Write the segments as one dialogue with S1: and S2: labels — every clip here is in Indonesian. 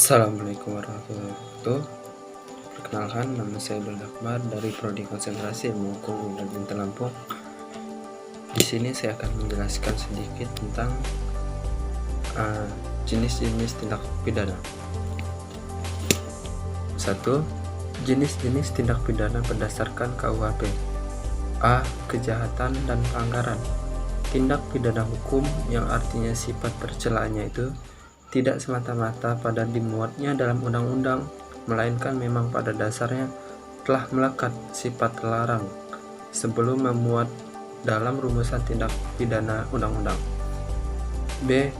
S1: Assalamualaikum warahmatullahi wabarakatuh. Perkenalkan, nama saya Abdul Akbar dari Prodi Konsentrasi Ilmu Hukum Universitas Lampung. Di sini saya akan menjelaskan sedikit tentang jenis-jenis tindak pidana. 1. Jenis-jenis tindak pidana berdasarkan KUHP. A. Kejahatan dan pelanggaran. Tindak pidana hukum yang artinya sifat tercelaannya itu tidak semata-mata pada dimuatnya dalam undang-undang, melainkan memang pada dasarnya telah melekat sifat terlarang sebelum memuat dalam rumusan tindak pidana undang-undang. B.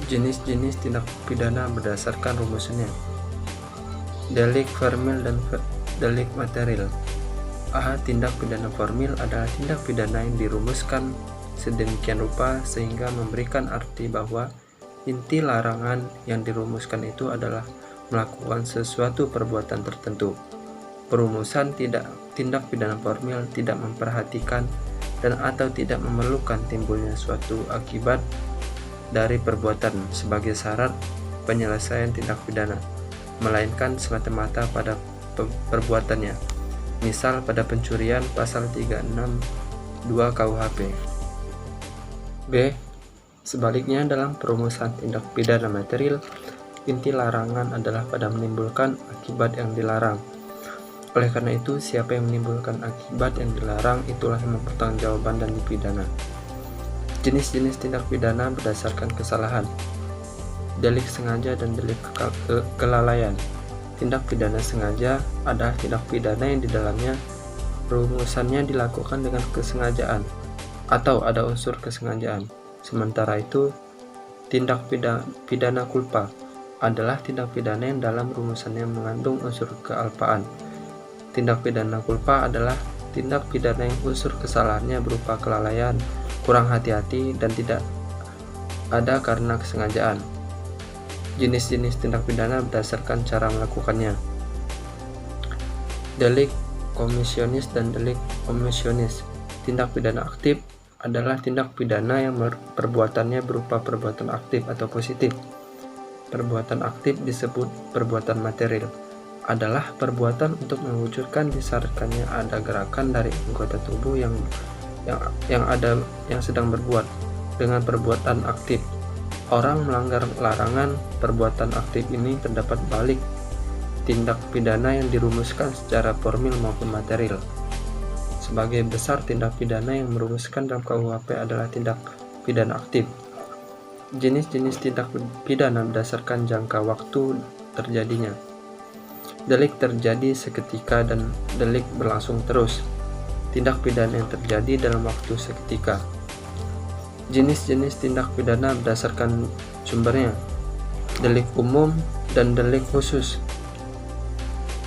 S1: Jenis-jenis tindak pidana berdasarkan rumusnya. Delik formil dan delik material. A. Tindak pidana formil adalah tindak pidana yang dirumuskan sedemikian rupa sehingga memberikan arti bahwa inti larangan yang dirumuskan itu adalah melakukan sesuatu perbuatan tertentu. Perumusan tindak pidana formil tidak memperhatikan dan atau tidak memerlukan timbulnya suatu akibat dari perbuatan sebagai syarat penyelesaian tindak pidana, melainkan semata-mata pada perbuatannya. Misal pada pencurian pasal 362 KUHP. B. Sebaliknya, dalam perumusan tindak pidana material, inti larangan adalah pada menimbulkan akibat yang dilarang. Oleh karena itu, siapa yang menimbulkan akibat yang dilarang itulah yang mempertanggungjawabkan dan dipidana. Jenis-jenis tindak pidana berdasarkan kesalahan. Delik sengaja dan delik kelalaian. Tindak pidana sengaja adalah tindak pidana yang di dalamnya rumusannya dilakukan dengan kesengajaan atau ada unsur kesengajaan. Sementara itu, tindak pidana culpa adalah tindak pidana yang dalam rumusannya mengandung unsur kealpaan. Tindak pidana culpa adalah tindak pidana yang unsur kesalahannya berupa kelalaian, kurang hati-hati, dan tidak ada karena kesengajaan. Jenis-jenis tindak pidana berdasarkan cara melakukannya. Delik komisionis dan delik omisionis. Tindak pidana aktif adalah tindak pidana yang perbuatannya berupa perbuatan aktif atau positif. Perbuatan aktif disebut perbuatan material, adalah perbuatan untuk mewujudkan disyaratkannya ada gerakan dari anggota tubuh yang sedang berbuat. Dengan perbuatan aktif, orang melanggar larangan. Perbuatan aktif ini terdapat balik tindak pidana yang dirumuskan secara formil maupun material. Sebagai besar tindak pidana yang merumuskan dalam KUHP adalah tindak pidana aktif. Jenis-jenis tindak pidana berdasarkan jangka waktu terjadinya. Delik terjadi seketika dan delik berlangsung terus. Tindak pidana yang terjadi dalam waktu seketika. Jenis-jenis tindak pidana berdasarkan sumbernya. Delik umum dan delik khusus.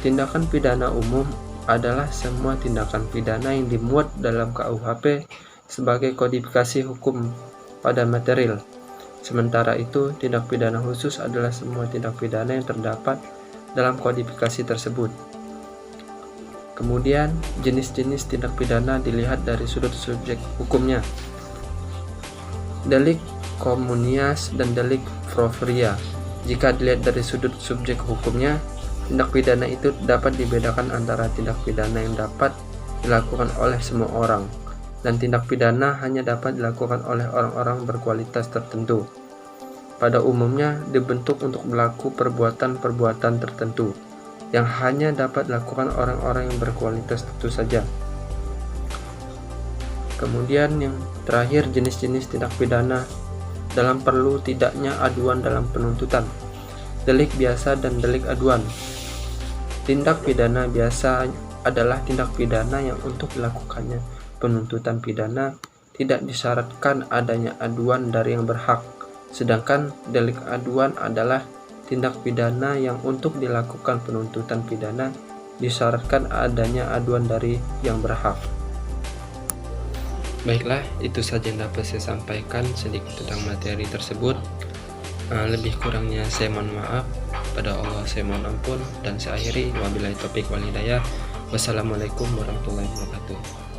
S1: Tindakan pidana umum adalah semua tindakan pidana yang dimuat dalam KUHP sebagai kodifikasi hukum pada material. Sementara itu, tindak pidana khusus adalah semua tindak pidana yang terdapat dalam kodifikasi tersebut. Kemudian, jenis-jenis tindak pidana dilihat dari sudut subjek hukumnya. Delik komunitas dan delik proferia. Jika dilihat dari sudut subjek hukumnya, tindak pidana itu dapat dibedakan antara tindak pidana yang dapat dilakukan oleh semua orang dan tindak pidana hanya dapat dilakukan oleh orang-orang berkualitas tertentu. Pada umumnya dibentuk untuk berlaku perbuatan-perbuatan tertentu yang hanya dapat dilakukan orang-orang yang berkualitas tentu saja. Kemudian yang terakhir, jenis-jenis tindak pidana dalam perlu tidaknya aduan dalam penuntutan. Delik biasa dan delik aduan. Tindak pidana biasa adalah tindak pidana yang untuk dilakukannya penuntutan pidana tidak disyaratkan adanya aduan dari yang berhak, sedangkan delik aduan adalah tindak pidana yang untuk dilakukan penuntutan pidana disyaratkan adanya aduan dari yang berhak. Baiklah, itu saja yang dapat saya sampaikan sedikit tentang materi tersebut. Lebih kurangnya saya mohon maaf. Pada Allah saya mohon ampun, dan saya akhiri wabillahi taufik wal hidayah. Wassalamualaikum warahmatullahi wabarakatuh.